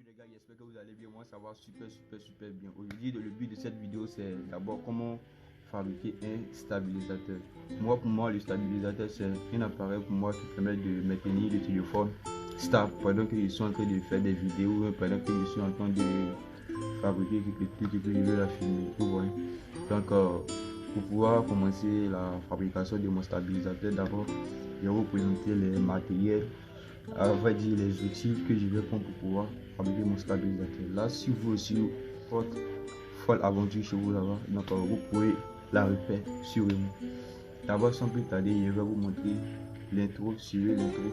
Salut les gars, j'espère que vous allez bien. Moi ça va super bien. Aujourd'hui le but de cette vidéo c'est d'abord comment fabriquer un stabilisateur. Pour moi le stabilisateur c'est un appareil pour moi qui permet de maintenir le téléphone stable pendant que je suis en train de faire des vidéos, pendant que je suis en train de fabriquer quelque chose que je veux la filmer. Vous voyez. Donc pour pouvoir commencer la fabrication de mon stabilisateur, d'abord je vais vous présenter les matériels, on va dire les outils que je vais prendre pour pouvoir fabriquer mon stabilisateur. Là, si vous aussi votre folle aventure chez vous là-bas, donc vous pouvez la refaire sur moi. D'abord, sans plus tarder, je vais vous montrer l'intro, suivez l'intro,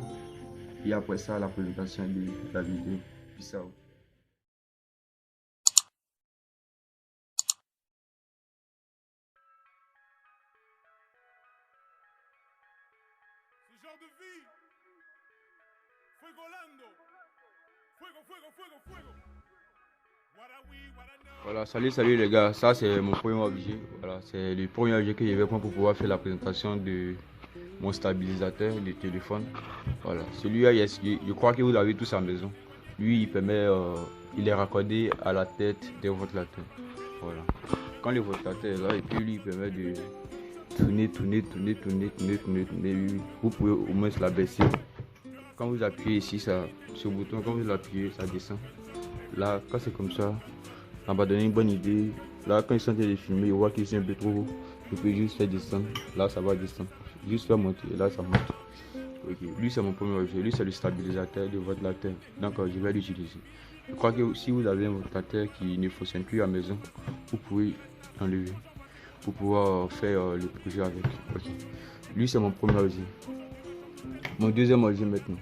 et après ça, la présentation de la vidéo. Peace out. Ce genre de vie, fuegolando, fuego. Voilà, salut les gars, ça c'est mon premier objet. Voilà, c'est le premier objet que je vais prendre pour pouvoir faire la présentation de mon stabilisateur de téléphone. Voilà, celui-là, je crois que vous l'avez tous à la maison. Lui, il permet, il est raccordé à la tête des ventilateurs. Voilà, quand le ventilateur est là, et puis lui, il permet de tourner. Vous pouvez au moins la baisser. Quand vous appuyez ici, ça, sur le bouton, quand vous l'appuyez, ça descend. Là, quand c'est comme ça, ça va donner une bonne idée. Là, quand ils sont en train de filmer, ils voient qu'ils sont un peu trop haut. Vous pouvez juste faire descendre. Là, ça va descendre. Juste faire monter. Et là, ça monte. Ok. Lui, c'est mon premier objet. Lui, c'est le stabilisateur de votre ventilateur. Donc, je vais l'utiliser. Je crois que si vous avez un ventilateur qui ne fonctionne plus à la maison, vous pouvez l'enlever pour pouvoir faire le projet avec. Ok. Lui, c'est mon premier objet. Mon deuxième objet maintenant.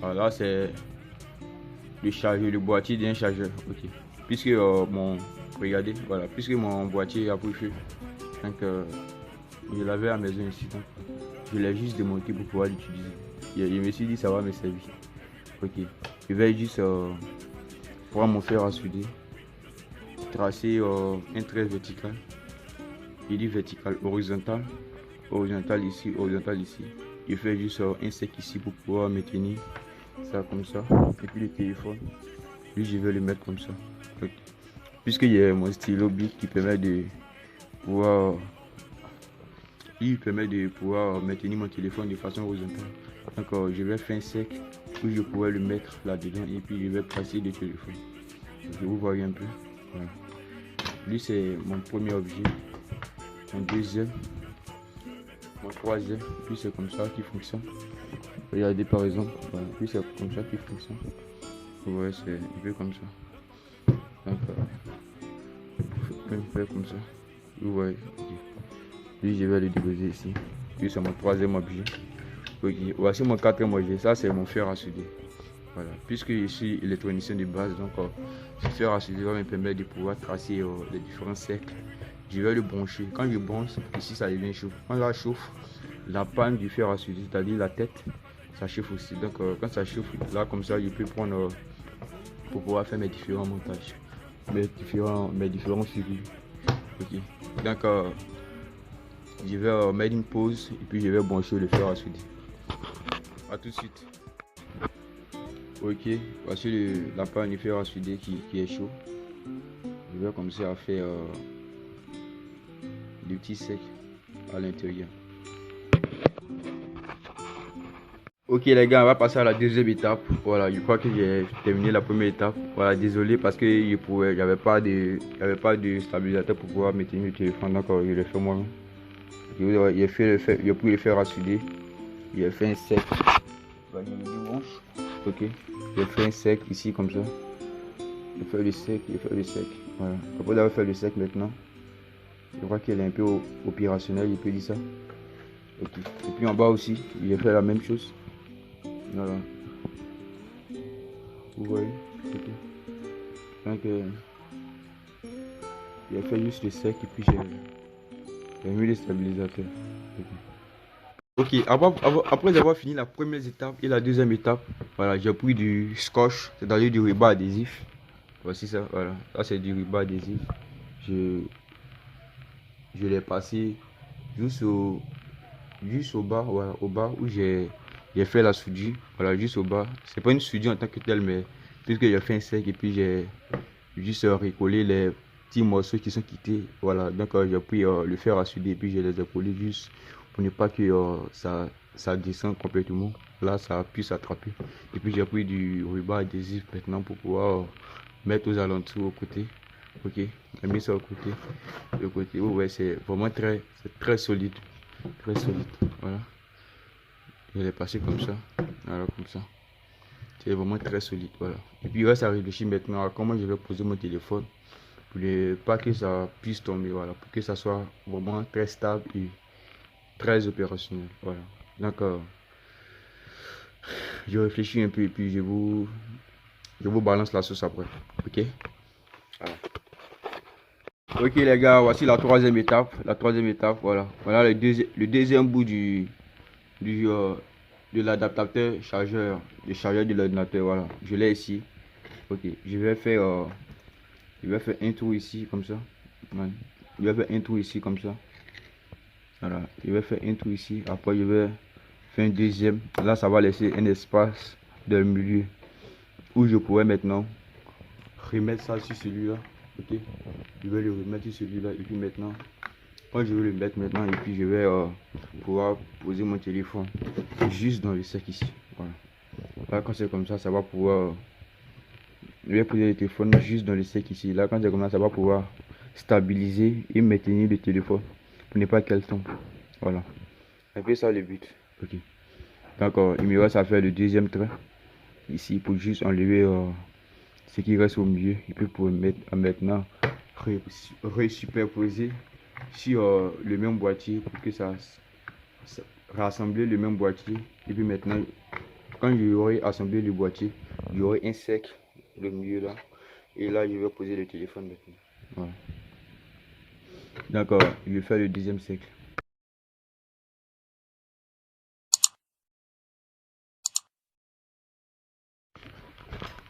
Voilà, c'est le chargeur, le boîtier d'un chargeur. Ok. Puisque regardez, voilà, puisque mon boîtier a pris feu, donc je l'avais à la maison ici, donc je l'ai juste démonté pour pouvoir l'utiliser. Je me suis dit ça va me servir. Ok. Je vais juste prendre mon fer à souder, tracer un trait vertical. Il dit vertical, horizontal ici, horizontal ici. Je fais juste un sec ici pour pouvoir maintenir ça comme ça. Et puis le téléphone, lui je vais le mettre comme ça. Okay. Puisque il y a mon stylo bic qui permet de pouvoir, maintenir mon téléphone de façon horizontale. Donc je vais faire un sec où je pourrais le mettre là-dedans et puis je vais passer le téléphone. Je vous voyez un peu. Voilà. Lui c'est mon premier objet. Mon deuxième, mon troisième, puis c'est comme ça qui fonctionne. Regardez par exemple, voilà, puis c'est comme ça qui fonctionne. Vous voyez, c'est un peu comme ça. Donc, on peut faire comme ça. Vous voyez, lui je vais le déposer ici. Puis c'est mon troisième objet. Okay. Voici mon quatrième objet, ça c'est mon fer à souder. Voilà, puisque je suis électronicien de base, donc ce fer à souder va me permettre de pouvoir tracer les différents cercles. Je vais le brancher. Quand je branche, ici ça devient chaud. Quand ça chauffe, la panne du fer à souder, c'est-à-dire la tête, ça chauffe aussi. Donc quand ça chauffe, là comme ça, je peux prendre pour pouvoir faire mes différents montages, mes différents suivis. Ok. Donc je vais mettre une pause et puis je vais brancher le fer à souder. A tout de suite. Ok, voici la panne du fer à souder qui est chaud. Je vais commencer à faire des petits secs à l'intérieur. Ok les gars, on va passer à la deuxième étape. Voilà, je crois que j'ai terminé la première étape. Voilà, désolé parce que j'avais pas de stabilisateur pour pouvoir maintenir le téléphone. Donc je l'ai fait moi-même. J'ai pris le fer à souder. J'ai fait un sec. Ok, j'ai fait un sec ici comme ça. J'ai fait le sec. Voilà. Après d'avoir fait le sec maintenant, je crois qu'il est un peu opérationnel, il peut dire ça. Okay. Et puis en bas aussi, j'ai fait la même chose. Voilà. Vous voyez. Okay. Donc j'ai fait juste le sec et puis j'ai mis le stabilisateur. Ok, après avoir fini la première étape et la deuxième étape, voilà, j'ai pris du scotch, c'est-à-dire du ruban adhésif. Voici ça, voilà. Ça c'est du ruban adhésif. Je l'ai passé juste au bas, voilà, au bas où j'ai fait la soudure, voilà, juste au bas. C'est pas une soudure en tant que telle, mais puisque j'ai fait un sec et puis j'ai juste recollé les petits morceaux qui sont quittés. Voilà, donc j'ai pris le fer à souder et puis je les ai collés juste pour ne pas que ça descende complètement. Là, ça puisse attraper. Et puis j'ai pris du ruban adhésif maintenant pour pouvoir mettre aux alentours, aux côtés. Ok, j'ai mis ça au côté. Le côté, oh ouais, c'est vraiment très solide. Très solide. Voilà. Je l'ai passé comme ça. Voilà, comme ça. C'est vraiment très solide. Voilà. Et puis il reste à réfléchir maintenant à comment je vais poser mon téléphone pour ne pas que ça puisse tomber. Voilà. Pour que ça soit vraiment très stable et très opérationnel. Voilà. Donc, je réfléchis un peu et puis je vous balance la sauce après. Ok? Voilà. Ok les gars, voici la troisième étape. La troisième étape, voilà. Voilà le deuxième bout du de l'adaptateur chargeur, le chargeur de l'ordinateur. Voilà. Je l'ai ici. Ok. Je vais faire un tour ici comme ça. Voilà. Je vais faire un tour ici comme ça. Voilà. Je vais faire un tour ici. Après je vais faire un deuxième. Là ça va laisser un espace dans le milieu où je pourrais maintenant remettre ça sur celui-là. Ok. Je vais le remettre sur celui-là et puis maintenant. Moi je vais le mettre maintenant et puis je vais pouvoir poser mon téléphone juste dans le sac ici. Voilà. Là quand c'est comme ça va pouvoir. Je vais poser le téléphone juste dans le sac ici. Là quand c'est comme ça va pouvoir stabiliser et maintenir le téléphone pour ne pas qu'elle tombe. Voilà. Un peu ça le but. Ok. Donc il me reste à faire le deuxième trait ici pour juste enlever ce qui reste au milieu et puis pour mettre maintenant superposer sur le même boîtier pour que ça rassembler le même boîtier et puis maintenant quand j'aurai assemblé le boîtier j'aurai un cercle le milieu là et là je vais poser le téléphone maintenant. Voilà. D'accord, je vais faire le deuxième cercle.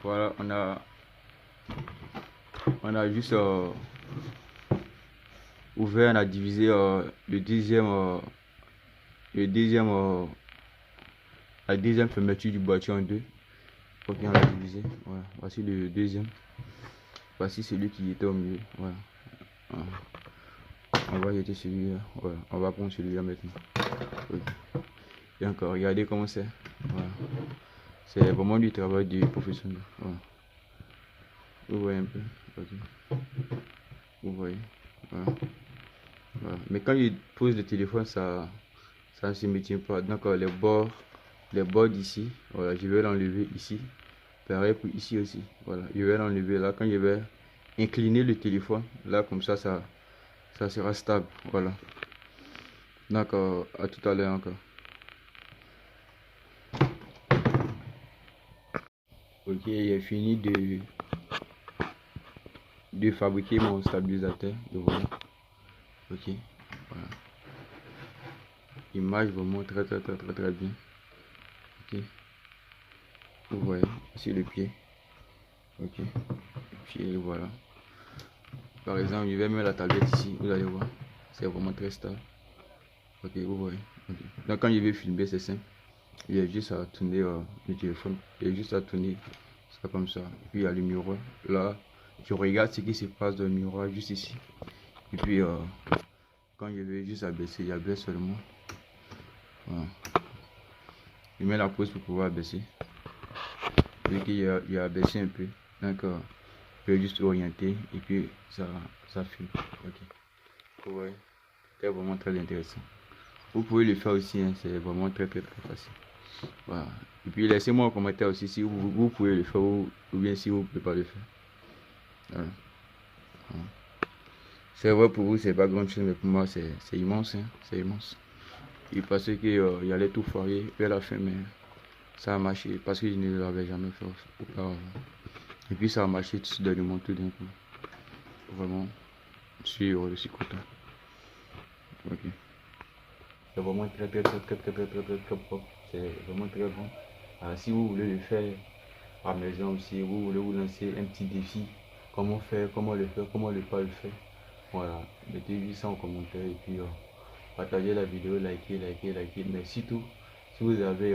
Voilà, on a juste ouvert, on a divisé le deuxième la deuxième fermeture du boîtier en deux. Ok, on l'a divisé. Voilà. Voici le deuxième. Voici celui qui était au milieu. Voilà. On va jeter celui-là. Voilà. On va prendre celui-là maintenant. Ok. Et encore, regardez comment c'est. Voilà. C'est vraiment du travail du professionnel. Voilà. Vous voyez un peu. Ok. Vous voyez. Voilà. Voilà. Mais quand il pose le téléphone, ça ne se maintient pas. Donc les bords d'ici, voilà, je vais l'enlever ici. Pareil pour ici aussi. Voilà, je vais l'enlever là. Quand je vais incliner le téléphone, là comme ça sera stable. Voilà. Donc à tout à l'heure encore. Ok, j'ai fini de fabriquer mon stabilisateur de volant. Ok, voilà. Il marche vraiment très bien. Ok, vous voyez, ici le pied. Ok, le pied, voilà. Par exemple, je vais mettre la tablette ici, vous allez voir. C'est vraiment très stable. Ok, vous voyez. Okay. Donc quand je vais filmer, c'est simple. Il y a juste à tourner le téléphone. Il y a juste à tourner ça comme ça. Et puis il y a le miroir. Là, je regarde ce qui se passe dans le miroir juste ici. Et puis quand je vais juste abaisser, j'abaisse seulement. Voilà. Je mets la pause pour pouvoir abaisser. Vu qu'il a abaissé un peu. Donc je vais juste orienter et puis ça filme. Ok. Vous voyez. C'est vraiment très intéressant. Vous pouvez le faire aussi, hein, c'est vraiment très facile. Voilà. Et puis laissez-moi un commentaire aussi si vous pouvez le faire ou bien si vous ne pouvez pas le faire. Voilà. Voilà. C'est vrai pour vous, c'est pas grand chose, mais pour moi c'est immense, hein, c'est immense. Et parce que il allait tout foirer vers la fin, mais ça a marché parce que je ne l'avais jamais fait auparavant. Et puis ça a marché tout dans le monde tout d'un coup. Vraiment, je suis heureux, je suis content. Ok. C'est vraiment très propre. C'est vraiment très bon. Si vous voulez le faire à la maison aussi, vous voulez vous lancer un petit défi, comment faire, comment le faire, comment ne pas le faire. Voilà, mettez ça en commentaire et puis partagez la vidéo, likez. Mais surtout, si vous avez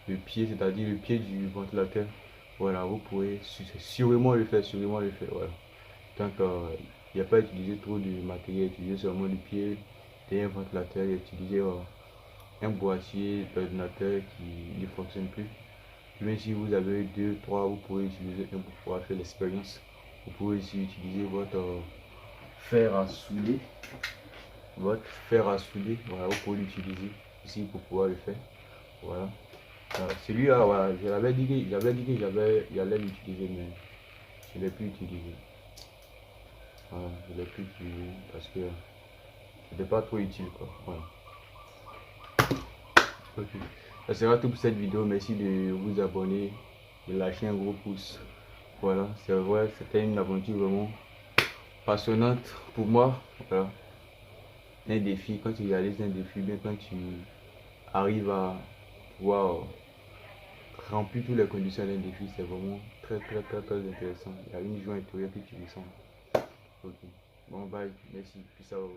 le pied, c'est-à-dire le pied du ventilateur. Voilà, vous pouvez sûrement le faire, voilà. Tant qu'il n'y a pas à utiliser trop de matériel, utiliser seulement le pied et un ventilateur et utiliser un boîtier d'ordinateur qui ne fonctionne plus. Même si vous avez deux, trois, vous pouvez utiliser un pour pouvoir faire l'expérience. Vous pouvez aussi utiliser votre fer à souder. Voilà, vous pouvez l'utiliser ici pour pouvoir le faire. Voilà. Celui-là, voilà, j'avais dit que j'allais l'utiliser, mais je ne l'ai plus utilisé. Voilà, je ne l'ai plus utilisé parce que c'était pas trop utile, quoi. Voilà. Ok. Ça sera tout pour cette vidéo. Merci de vous abonner, de lâcher un gros pouce. Voilà, c'est vrai, c'était une aventure vraiment passionnante pour moi. Voilà. Un défi, quand tu réalises un défi, bien quand tu arrives à pouvoir remplir toutes les conditions d'un défi, c'est vraiment très intéressant. Il y a une joie intérieure que tu ressens. Ok. Bon, bye. Merci. Peace out.